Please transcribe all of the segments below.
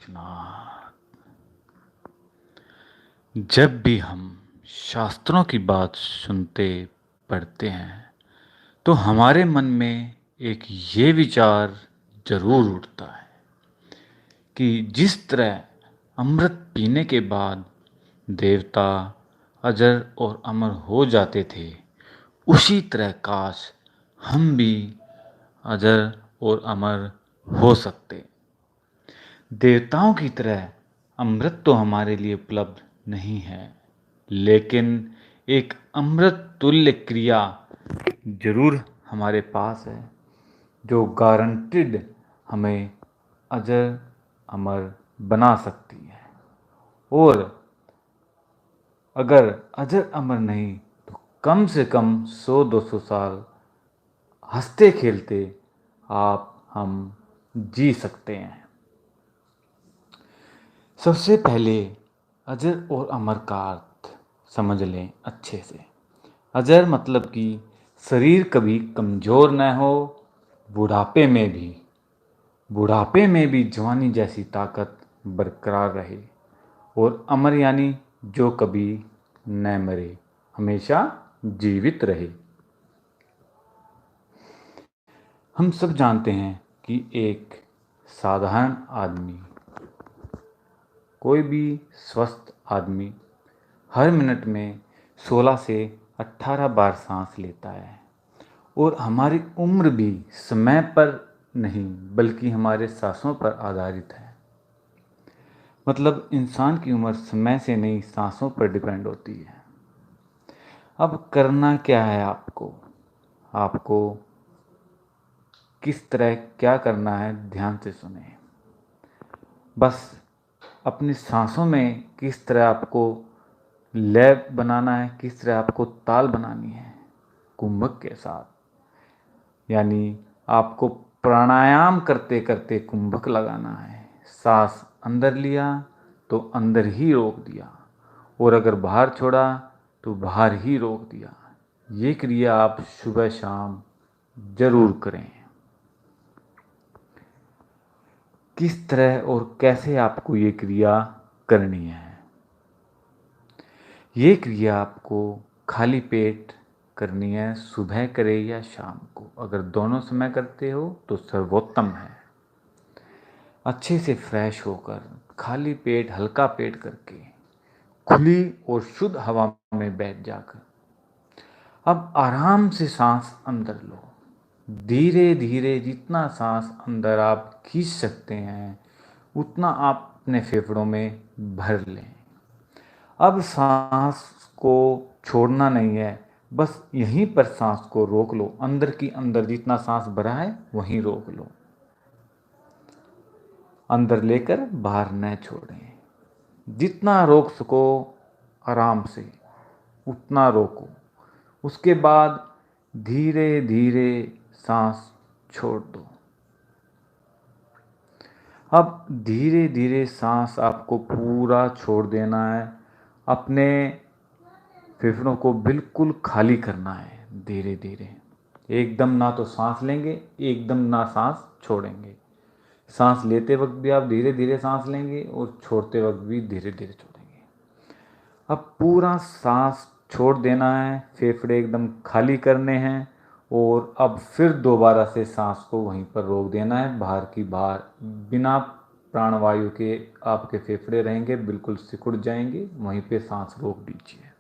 गोरक्षनाथ। जब भी हम शास्त्रों की बात सुनते पढ़ते हैं तो हमारे मन में एक ये विचार जरूर उठता है कि जिस तरह अमृत पीने के बाद देवता अजर और अमर हो जाते थे, उसी तरह काश हम भी अजर और अमर हो सकते। देवताओं की तरह अमृत तो हमारे लिए उपलब्ध नहीं है, लेकिन एक अमृत तुल्य क्रिया जरूर हमारे पास है जो गारंटिड हमें अजर अमर बना सकती है। और अगर अजर अमर नहीं तो कम से कम 100-200 साल हंसते खेलते आप हम जी सकते हैं। सबसे पहले अजर और अमर का अर्थ समझ लें अच्छे से। अजर मतलब कि शरीर कभी कमज़ोर न हो, बुढ़ापे में भी जवानी जैसी ताकत बरकरार रहे। और अमर यानी जो कभी न मरे, हमेशा जीवित रहे। हम सब जानते हैं कि एक साधारण आदमी, कोई भी स्वस्थ आदमी हर मिनट में 16 से 18 बार सांस लेता है। और हमारी उम्र भी समय पर नहीं बल्कि हमारे सांसों पर आधारित है। मतलब इंसान की उम्र समय से नहीं, सांसों पर डिपेंड होती है। अब करना क्या है आपको किस तरह क्या करना है, ध्यान से सुने। बस अपनी सांसों में किस तरह आपको लय बनाना है, किस तरह आपको ताल बनानी है कुंभक के साथ। यानी आपको प्राणायाम करते करते कुंभक लगाना है। सांस अंदर लिया तो अंदर ही रोक दिया, और अगर बाहर छोड़ा तो बाहर ही रोक दिया। ये क्रिया आप सुबह शाम जरूर करें। किस तरह और कैसे आपको ये क्रिया करनी है? ये क्रिया आपको खाली पेट करनी है, सुबह करे या शाम को। अगर दोनों समय करते हो तो सर्वोत्तम है। अच्छे से फ्रेश होकर खाली पेट, हल्का पेट करके खुली और शुद्ध हवा में बैठ जाकर अब आराम से सांस अंदर लो। धीरे धीरे जितना सांस अंदर आप खींच सकते हैं उतना आप अपने फेफड़ों में भर लें। अब सांस को छोड़ना नहीं है, बस यहीं पर सांस को रोक लो। अंदर की अंदर जितना सांस भरा है वहीं रोक लो। अंदर लेकर बाहर न छोड़ें। जितना रोक सको आराम से उतना रोको। उसके बाद धीरे धीरे सांस छोड़ दो। अब धीरे धीरे सांस आपको पूरा छोड़ देना है। अपने फेफड़ों को बिल्कुल खाली करना है। धीरे धीरे, एकदम ना तो सांस लेंगे, एकदम ना सांस छोड़ेंगे। सांस लेते वक्त भी आप धीरे धीरे सांस लेंगे और छोड़ते वक्त भी धीरे धीरे छोड़ेंगे। अब पूरा सांस छोड़ देना है, फेफड़े एकदम खाली करने हैं। और अब फिर दोबारा से सांस को वहीं पर रोक देना है, बाहर की बाहर। बिना प्राणवायु के आपके फेफड़े रहेंगे, बिल्कुल सिकुड़ जाएंगे, वहीं पे सांस रोक दीजिए।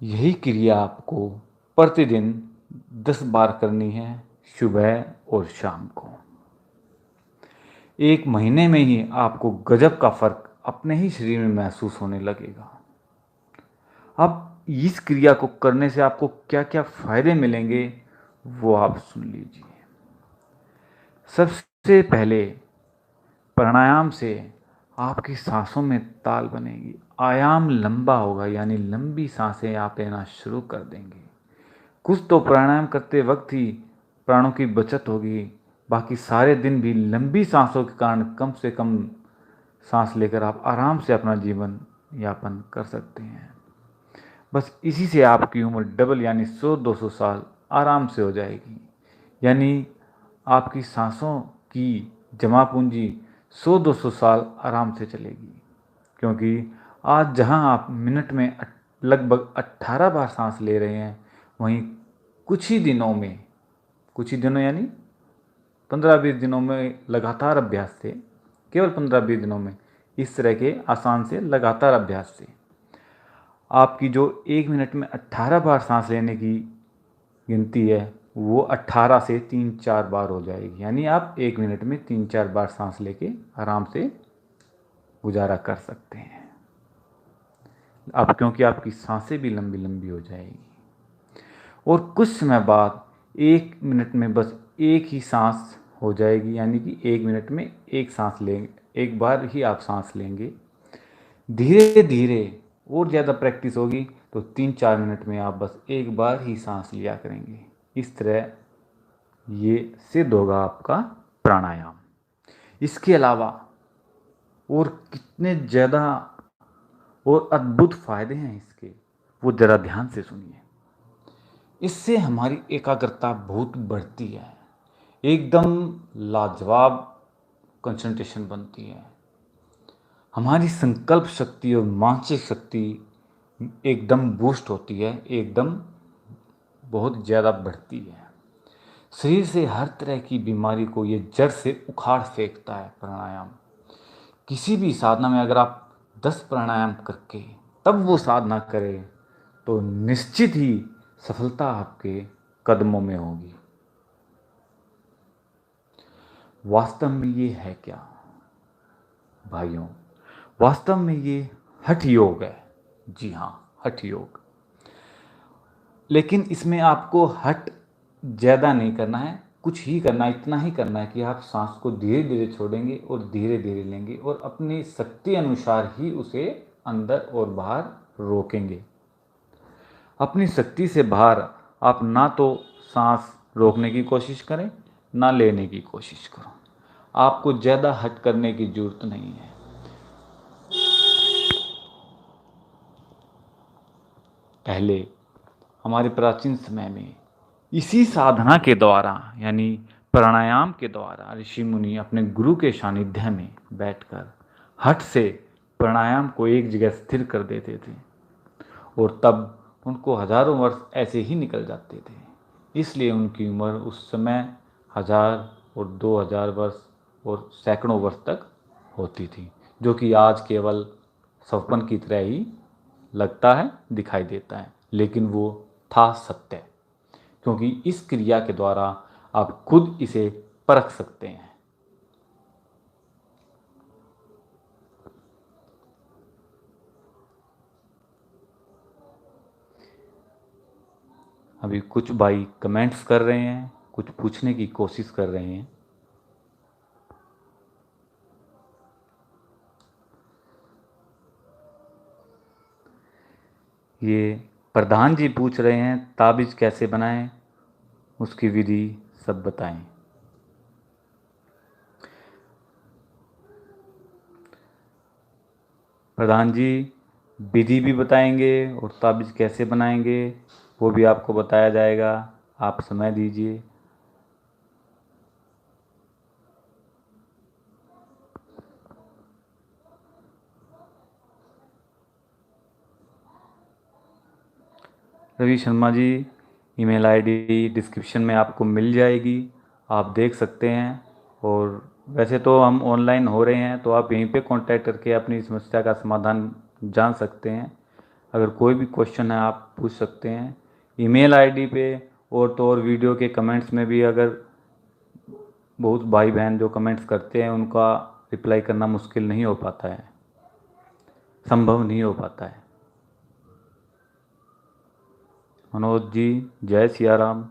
यही क्रिया आपको प्रतिदिन 10 बार करनी है, सुबह और शाम को। एक महीने में ही आपको गजब का फर्क अपने ही शरीर में महसूस होने लगेगा। अब इस क्रिया को करने से आपको क्या क्या फायदे मिलेंगे वो आप सुन लीजिए। सबसे पहले प्राणायाम से आपकी सांसों में ताल बनेगी, आयाम लंबा होगा, यानी लंबी सांसें आप लेना शुरू कर देंगे। कुछ तो प्राणायाम करते वक्त ही प्राणों की बचत होगी, बाकी सारे दिन भी लंबी सांसों के कारण कम से कम सांस लेकर आप आराम से अपना जीवन यापन कर सकते हैं। बस इसी से आपकी उम्र डबल यानी 100-200 साल आराम से हो जाएगी। यानी आपकी सांसों की जमा पूंजी 100-200 साल आराम से चलेगी। क्योंकि आज जहां आप मिनट में लगभग 18 बार सांस ले रहे हैं, वहीं कुछ ही दिनों में, कुछ ही दिनों यानी 15-20 दिनों में लगातार अभ्यास से, केवल 15-20 दिनों में इस तरह के आसान से लगातार अभ्यास से आपकी जो 1 मिनट में 18 बार सांस लेने की गिनती है, वो 18 से 3-4 बार हो जाएगी। यानी आप 1 मिनट में 3-4 बार सांस लेके आराम से गुजारा कर सकते हैं। अब क्योंकि आपकी सांसें भी लंबी लंबी हो जाएगी और कुछ समय बाद 1 मिनट में बस एक ही सांस हो जाएगी। यानी कि 1 मिनट में एक सांस लेंगे, एक बार ही आप सांस लेंगे। धीरे धीरे और ज़्यादा प्रैक्टिस होगी तो 3-4 मिनट में आप बस एक बार ही सांस लिया करेंगे। इस तरह ये सिद्ध होगा आपका प्राणायाम। इसके अलावा और कितने ज़्यादा और अद्भुत फायदे हैं इसके, वो ज़रा ध्यान से सुनिए। इससे हमारी एकाग्रता बहुत बढ़ती है, एकदम लाजवाब कंसंट्रेशन बनती है। हमारी संकल्प शक्ति और मानसिक शक्ति एकदम बूस्ट होती है, एकदम बहुत ज़्यादा बढ़ती है। शरीर से हर तरह की बीमारी को ये जड़ से उखाड़ फेंकता है प्राणायाम। किसी भी साधना में अगर आप 10 प्राणायाम करके तब वो साधना करें तो निश्चित ही सफलता आपके कदमों में होगी। वास्तव में ये है क्या भाइयों? वास्तव में ये हठ योग है। जी हाँ, हठ योग। लेकिन इसमें आपको हठ ज़्यादा नहीं करना है, कुछ ही करना है। इतना ही करना है कि आप सांस को धीरे धीरे छोड़ेंगे और धीरे धीरे लेंगे और अपनी शक्ति अनुसार ही उसे अंदर और बाहर रोकेंगे। अपनी शक्ति से बाहर आप ना तो सांस रोकने की कोशिश करें, ना लेने की कोशिश करो। आपको ज़्यादा हट करने की जरूरत नहीं है। पहले हमारे प्राचीन समय में इसी साधना के द्वारा, यानी प्राणायाम के द्वारा, ऋषि मुनि अपने गुरु के सानिध्य में बैठकर हठ से प्राणायाम को एक जगह स्थिर कर देते थे और तब उनको हजारों वर्ष ऐसे ही निकल जाते थे। इसलिए उनकी उम्र उस समय 1000 और 2000 वर्ष और सैकड़ों वर्ष तक होती थी, जो कि आज केवल सपन की तरह ही लगता है, दिखाई देता है। लेकिन वो था सत्य, क्योंकि इस क्रिया के द्वारा आप खुद इसे परख सकते हैं। अभी कुछ भाई कमेंट्स कर रहे हैं, कुछ पूछने की कोशिश कर रहे हैं। ये प्रधान जी पूछ रहे हैं ताबीज कैसे बनाएं, उसकी विधि सब बताएं। प्रधान जी विधि भी बताएंगे और ताबीज कैसे बनाएंगे वो भी आपको बताया जाएगा। आप समय दीजिए। Ravi Sharma ji, email ID description में आपको मिल जाएगी, आप देख सकते हैं। और वैसे तो हम ऑनलाइन हो रहे हैं, तो आप यहीं पे कांटेक्ट करके अपनी समस्या का समाधान जान सकते हैं। अगर कोई भी क्वेश्चन है आप पूछ सकते हैं ईमेल आईडी पे। और तो और वीडियो के कमेंट्स में भी अगर बहुत भाई बहन जो कमेंट्स करते हैं उनका रिप्लाई करना मुश्किल नहीं हो पाता है, संभव नहीं हो पाता है। मनोज जी, जय सिया राम।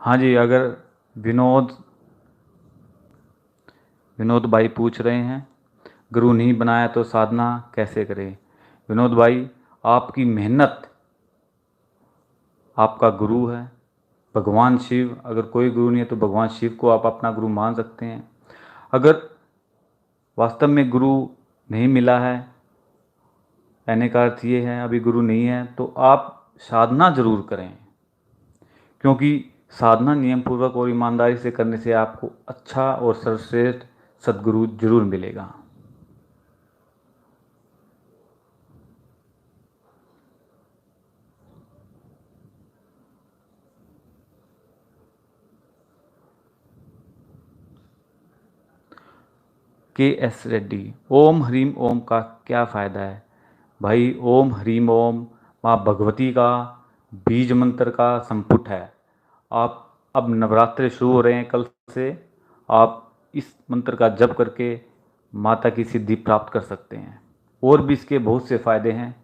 हाँ जी, अगर विनोद भाई पूछ रहे हैं गुरु नहीं बनाया तो साधना कैसे करें। विनोद भाई, आपकी मेहनत आपका गुरु है, भगवान शिव। अगर कोई गुरु नहीं है तो भगवान शिव को आप अपना गुरु मान सकते हैं। अगर वास्तव में गुरु नहीं मिला है, कहने का अर्थ ये है अभी गुरु नहीं है, तो आप साधना जरूर करें, क्योंकि साधना नियम पूर्वक और ईमानदारी से करने से आपको अच्छा और सर्वश्रेष्ठ सद्गुरु जरूर मिलेगा। KS रेड्डी, ओम हरीम ओम का क्या फ़ायदा है? भाई ओम हरीम ओम माँ भगवती का बीज मंत्र का संपुट है। आप अब नवरात्रे शुरू हो रहे हैं कल से, आप इस मंत्र का जप करके माता की सिद्धि प्राप्त कर सकते हैं। और भी इसके बहुत से फ़ायदे हैं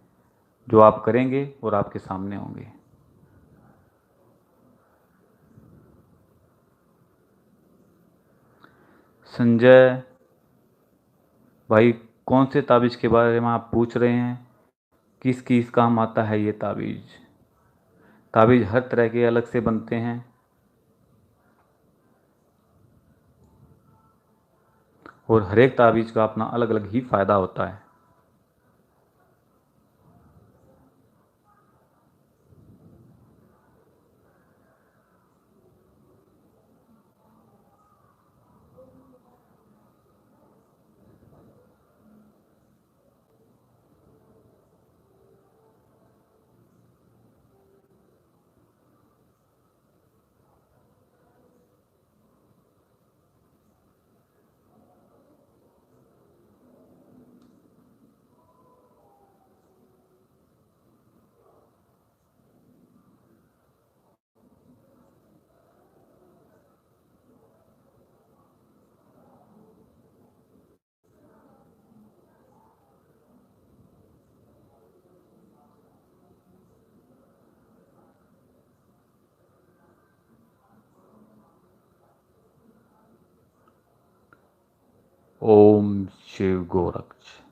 जो आप करेंगे और आपके सामने होंगे। संजय भाई, कौन से ताबीज़ के बारे में आप पूछ रहे हैं? किस किस काम आता है ये ताबीज़? ताबीज़ हर तरह के अलग से बनते हैं और हर एक ताबीज़ का अपना अलग अलग ही फ़ायदा होता है। ओम शिव गोरक्ष।